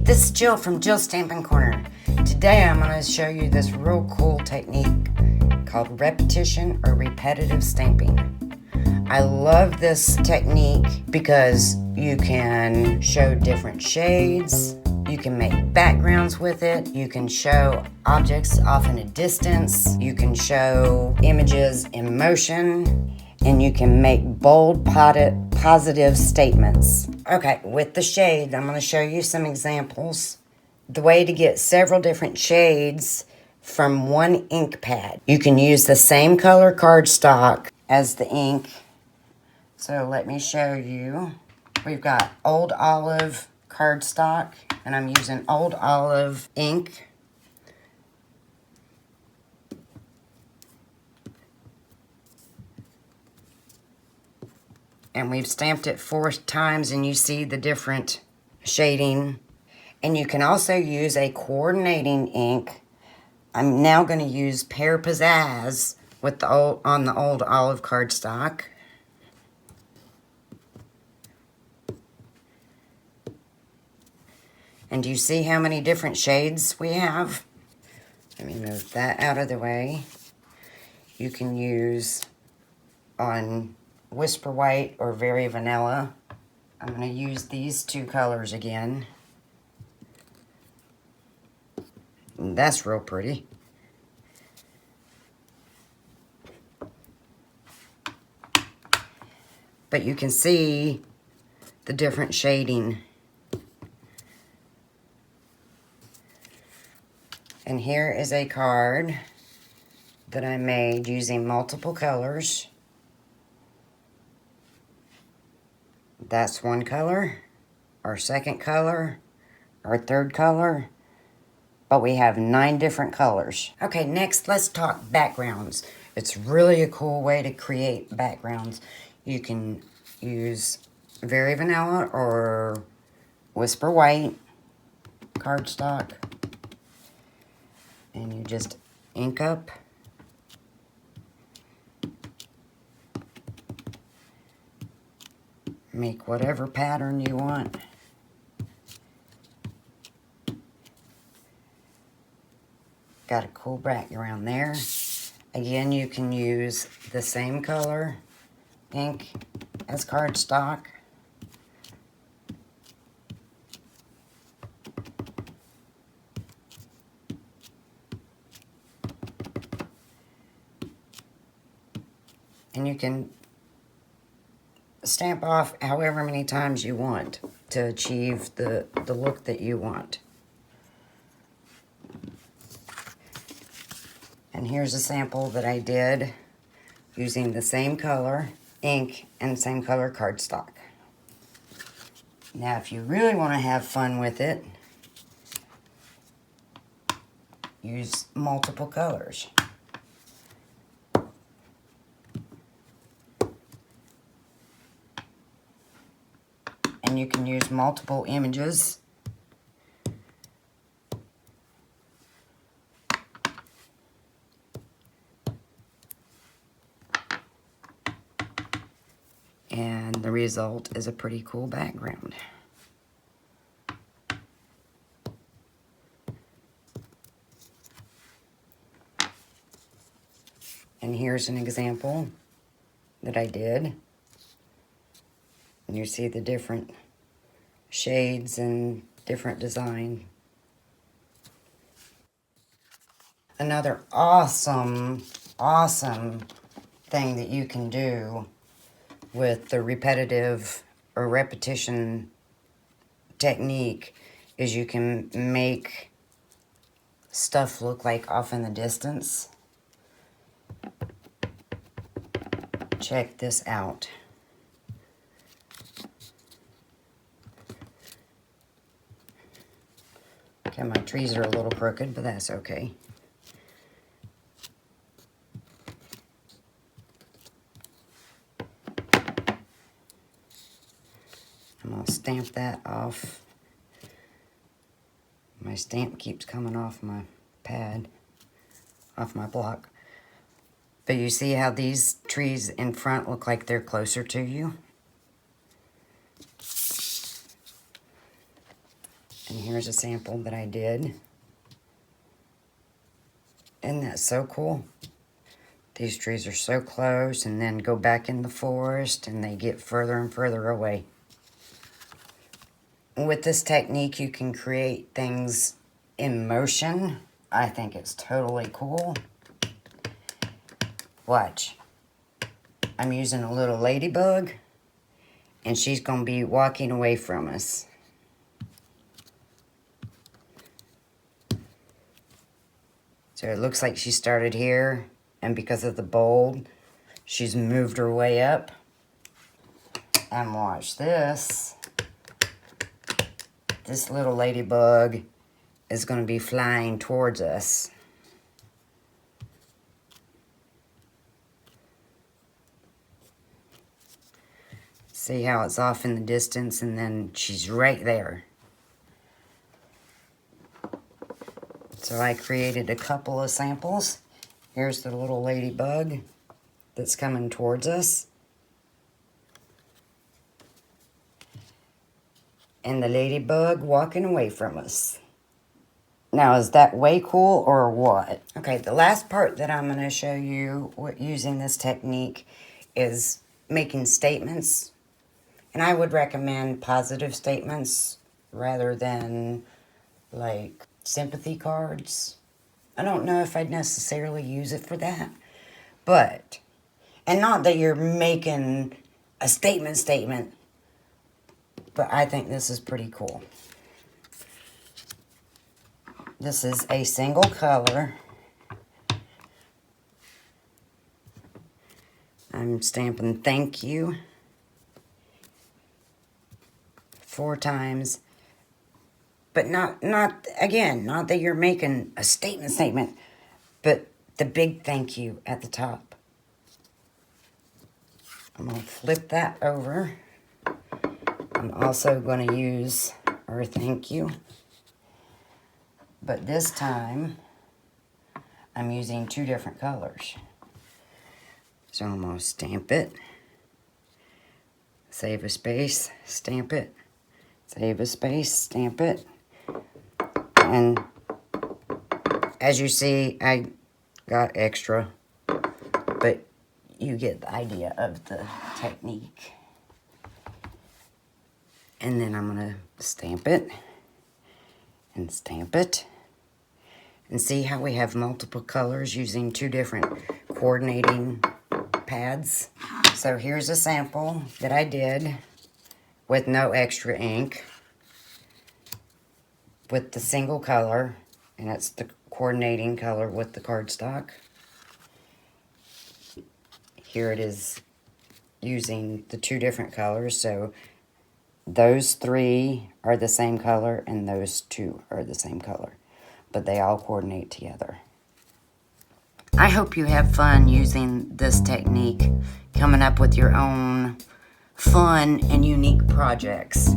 Hey, this is Jill from Jill Stampin' Corner. Today I'm going to show you this real cool technique called repetition or repetitive stamping. I love this technique because you can show different shades, you can make backgrounds with it, you can show objects off in a distance, you can show images in motion, and you can make bold, positive statements. Okay, with the shade, I'm going to show you some examples. The way to get several different shades from one ink pad. You can use the same color cardstock as the ink. So let me show you. We've got Old Olive cardstock, and I'm using Old Olive ink. And we've stamped it 4 times, and you see the different shading. And you can also use a coordinating ink. I'm now going to use Pear Pizzazz with the on the Old Olive cardstock. And do you see how many different shades we have? Let me move that out of the way. You can use on Whisper White or Very Vanilla. I'm going to use these 2 colors again. And that's real pretty. But you can see the different shading. And here is a card that I made using multiple colors. That's one color, our second color, our third color, but we have 9 different colors. Okay, next let's talk backgrounds. It's really a cool way to create backgrounds. You can use Very Vanilla or Whisper White cardstock, and you just ink up. Make whatever pattern you want. Got a cool background there. Again, you can use the same color ink as cardstock. And you can stamp off however many times you want to achieve the look that you want. And here's a sample that I did using the same color ink and same color cardstock. Now, if you really want to have fun with it, use multiple colors. And you can use multiple images. And the result is a pretty cool background. And here's an example that I did. And you see the different shades and different design. Another awesome thing that you can do with the repetitive or repetition technique is you can make stuff look like off in the distance. Check this out. Okay, my trees are a little crooked, but that's okay. I'm going to stamp that off. My stamp keeps coming off my pad, off my block. But you see how these trees in front look like they're closer to you? here's a sample that I did. Isn't that so cool? These trees are so close and then go back in the forest and they get further and further away. With this technique, you can create things in motion. I think it's totally cool. Watch. I'm using a little ladybug, and she's going to be walking away from us. So it looks like she started here, and because of the bulb, she's moved her way up. And watch this. This little ladybug is going to be flying towards us. See how it's off in the distance and then she's right there. So I created a couple of samples. Here's the little ladybug that's coming towards us. And the ladybug walking away from us. Now, is that way cool or what? Okay, the last part that I'm going to show you using this technique is making statements. And I would recommend positive statements rather than like sympathy cards. I don't know if I'd necessarily use it for that. But, and not that you're making a statement, but I think this is pretty cool. This is a single color. I'm stamping thank you 4 times. But not again, not that you're making a statement, but the big thank you at the top. I'm going to flip that over. I'm also going to use our thank you. But this time, I'm using 2 different colors. So I'm going to stamp it. Save a space, stamp it. Save a space, stamp it. And as you see, I got extra. But you get the idea of the technique. And then I'm going to stamp it. And stamp it. And see how we have multiple colors using 2 different coordinating pads. So here's a sample that I did with no extra ink, with the single color, and it's the coordinating color with the cardstock. Here it is using the 2 different colors, so those 3 are the same color and those 2 are the same color, but they all coordinate together. I hope you have fun using this technique, coming up with your own fun and unique projects.